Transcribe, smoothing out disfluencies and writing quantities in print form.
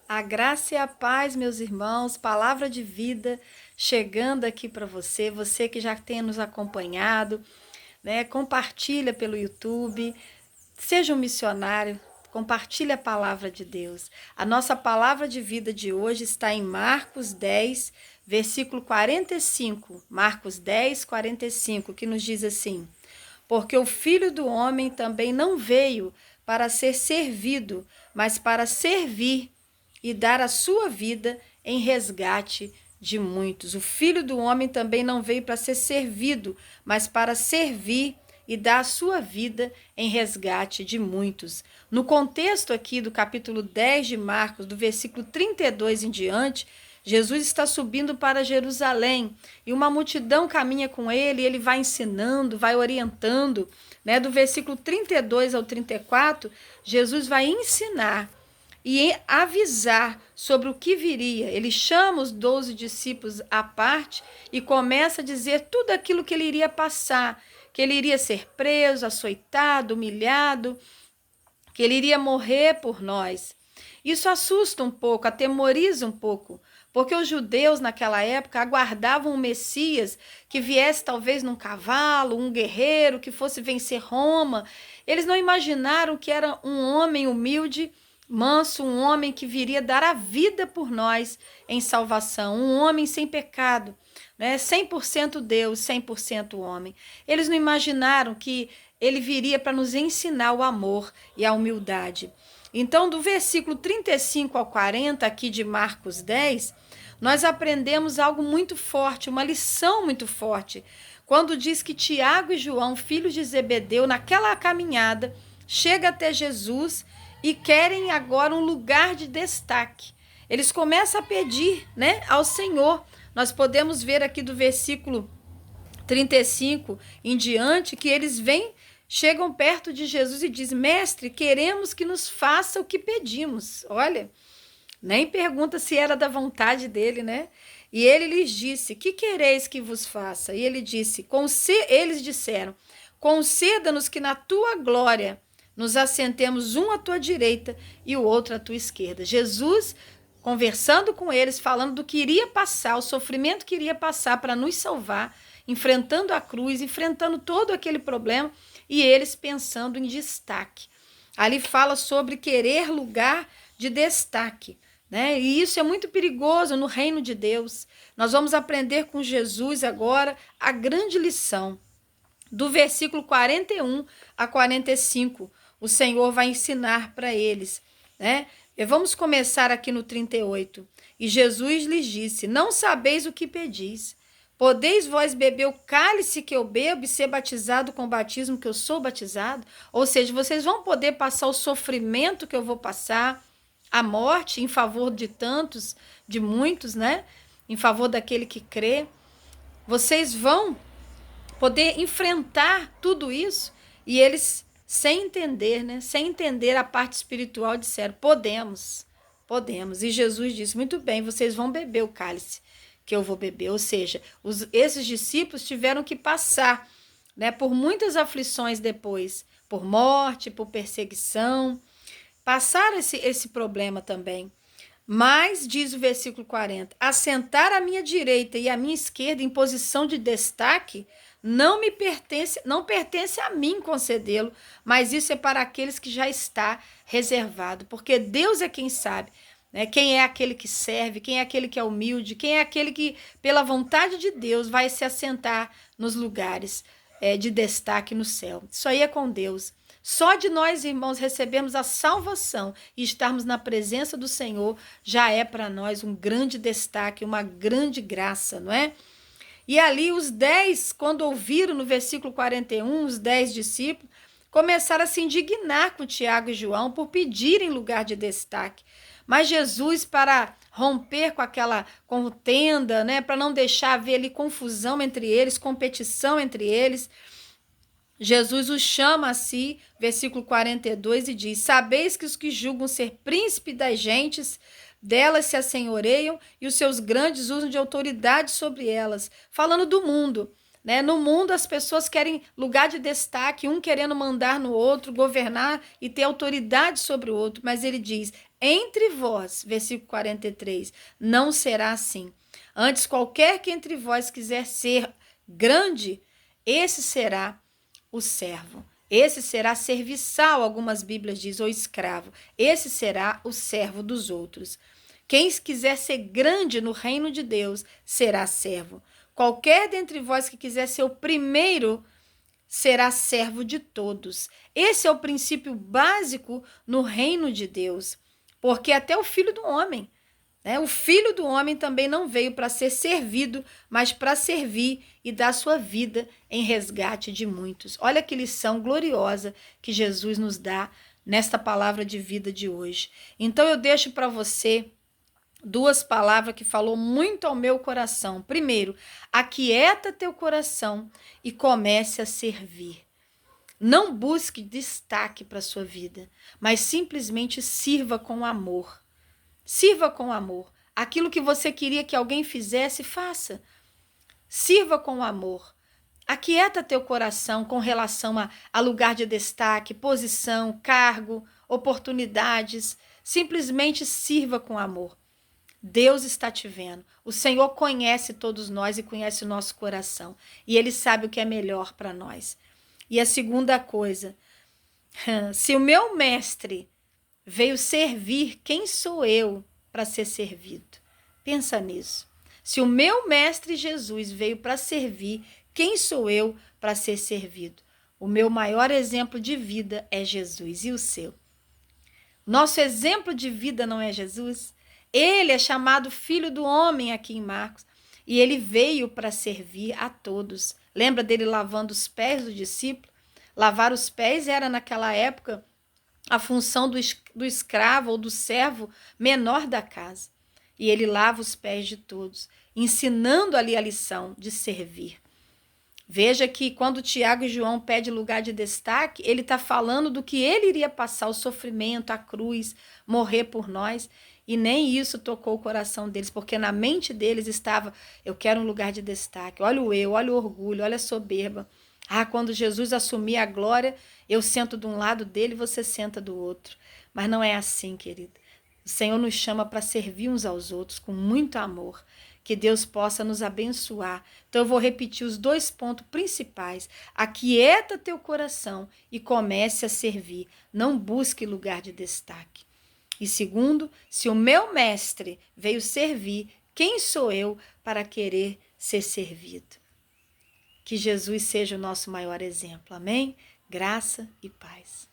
A graça e a paz, meus irmãos, palavra de vida chegando aqui para você, você que já tem nos acompanhado, né? Compartilha pelo YouTube, seja um missionário, compartilha a palavra de Deus. A nossa palavra de vida de hoje está em Marcos 10, versículo 45. Marcos 10, 45, que nos diz assim: Porque o Filho do Homem também não veio para ser servido, mas para servir e dar a sua vida em resgate de muitos. O Filho do Homem também não veio para ser servido, mas para servir e dar a sua vida em resgate de muitos. No contexto aqui do capítulo 10 de Marcos, do versículo 32 em diante, Jesus está subindo para Jerusalém e uma multidão caminha com ele, e ele vai ensinando, vai orientando, né? Do versículo 32 ao 34, Jesus vai ensinar e avisar sobre o que viria. Ele chama os 12 discípulos à parte e começa a dizer tudo aquilo que ele iria passar, que ele iria ser preso, açoitado, humilhado, que ele iria morrer por nós. Isso assusta um pouco, atemoriza um pouco, porque os judeus naquela época aguardavam um Messias que viesse talvez num cavalo, um guerreiro que fosse vencer Roma. Eles não imaginaram que era um homem humilde, manso, um homem que viria dar a vida por nós em salvação, um homem sem pecado, né? 100% Deus, 100% homem. Eles não imaginaram que ele viria para nos ensinar o amor e a humildade. Então, do versículo 35 ao 40 aqui de Marcos 10, nós aprendemos algo muito forte, uma lição muito forte, quando diz que Tiago e João, filhos de Zebedeu, naquela caminhada, chega até Jesus e querem agora um lugar de destaque. Eles começam a pedir, né, ao Senhor. Nós podemos ver aqui do versículo 35 em diante que eles chegam perto de Jesus e dizem: Mestre, queremos que nos faça o que pedimos. Olha, nem pergunta se era da vontade dele, né? E ele lhes disse: Que quereis que vos faça? E ele disse: Eles disseram: Conceda-nos que na tua glória nos assentemos um à tua direita e o outro à tua esquerda. Jesus conversando com eles, falando do que iria passar, o sofrimento que iria passar para nos salvar, enfrentando a cruz, enfrentando todo aquele problema, e eles pensando em destaque. Ali fala sobre querer lugar de destaque, né? E isso é muito perigoso no reino de Deus. Nós vamos aprender com Jesus agora a grande lição. Do versículo 41 a 45, o Senhor vai ensinar para eles, né? E vamos começar aqui no 38. E Jesus lhes disse: Não sabeis o que pedis. Podeis vós beber o cálice que eu bebo e ser batizado com o batismo que eu sou batizado? Ou seja, vocês vão poder passar o sofrimento que eu vou passar, a morte em favor de tantos, de muitos, né? Em favor daquele que crê. Vocês vão poder enfrentar tudo isso. E eles, sem entender, né? Sem entender a parte espiritual, disseram: podemos, podemos. E Jesus disse: muito bem, vocês vão beber o cálice que eu vou beber. Ou seja, esses discípulos tiveram que passar, né, por muitas aflições depois, por morte, por perseguição, passaram esse problema também. Mas, diz o versículo 40, assentar à minha direita e à minha esquerda em posição de destaque não me pertence, não pertence a mim concedê-lo, mas isso é para aqueles que já está reservado, porque Deus é quem sabe, né? Quem é aquele que serve, quem é aquele que é humilde, quem é aquele que, pela vontade de Deus, vai se assentar nos lugares de destaque no céu. Isso aí é com Deus. Só de nós, irmãos, recebermos a salvação e estarmos na presença do Senhor já é para nós um grande destaque, uma grande graça, não é? E ali os 10, quando ouviram no versículo 41, os 10 discípulos, começaram a se indignar com Tiago e João por pedirem lugar de destaque. Mas Jesus, para romper com aquela contenda, né, para não deixar haver ali confusão entre eles, competição entre eles, Jesus os chama a si, versículo 42, e diz: Sabeis que os que julgam ser príncipe das gentes, delas se assenhoreiam, e os seus grandes usam de autoridade sobre elas. Falando do mundo, né? No mundo as pessoas querem lugar de destaque, um querendo mandar no outro, governar e ter autoridade sobre o outro. Mas ele diz: entre vós, versículo 43, não será assim. Antes, qualquer que entre vós quiser ser grande, esse será o servo. Esse será serviçal, algumas Bíblias dizem, ou escravo. Esse será o servo dos outros. Quem quiser ser grande no reino de Deus será servo. Qualquer dentre vós que quiser ser o primeiro será servo de todos. Esse é o princípio básico no reino de Deus, porque até o Filho do Homem, né? O Filho do Homem também não veio para ser servido, mas para servir e dar sua vida em resgate de muitos. Olha que lição gloriosa que Jesus nos dá nesta palavra de vida de hoje. Então eu deixo para você duas palavras que falou muito ao meu coração. Primeiro, aquieta teu coração e comece a servir. Não busque destaque para a sua vida, mas simplesmente sirva com amor. Sirva com amor. Aquilo que você queria que alguém fizesse, faça. Sirva com amor. Aquieta teu coração com relação a lugar de destaque, posição, cargo, oportunidades. Simplesmente sirva com amor. Deus está te vendo. O Senhor conhece todos nós e conhece o nosso coração. E Ele sabe o que é melhor para nós. E a segunda coisa, se o meu mestre veio servir, quem sou eu para ser servido? Pensa nisso. Se o meu mestre Jesus veio para servir, quem sou eu para ser servido? O meu maior exemplo de vida é Jesus. E o seu? Nosso exemplo de vida não é Jesus? Ele é chamado Filho do Homem aqui em Marcos. E ele veio para servir a todos. Lembra dele lavando os pés do discípulo? Lavar os pés era, naquela época, a função do escravo ou do servo menor da casa. E ele lava os pés de todos, ensinando ali a lição de servir. Veja que quando Tiago e João pedem lugar de destaque, ele está falando do que ele iria passar, o sofrimento, a cruz, morrer por nós. E nem isso tocou o coração deles, porque na mente deles estava, eu quero um lugar de destaque. Olha o eu, olha o orgulho, olha a soberba. Ah, quando Jesus assumir a glória, eu sento de um lado dele, você senta do outro. Mas não é assim, querido. O Senhor nos chama para servir uns aos outros com muito amor. Que Deus possa nos abençoar. Então eu vou repetir os dois pontos principais. Aquieta teu coração e comece a servir. Não busque lugar de destaque. E segundo, se o meu mestre veio servir, quem sou eu para querer ser servido? Que Jesus seja o nosso maior exemplo. Amém? Graça e paz.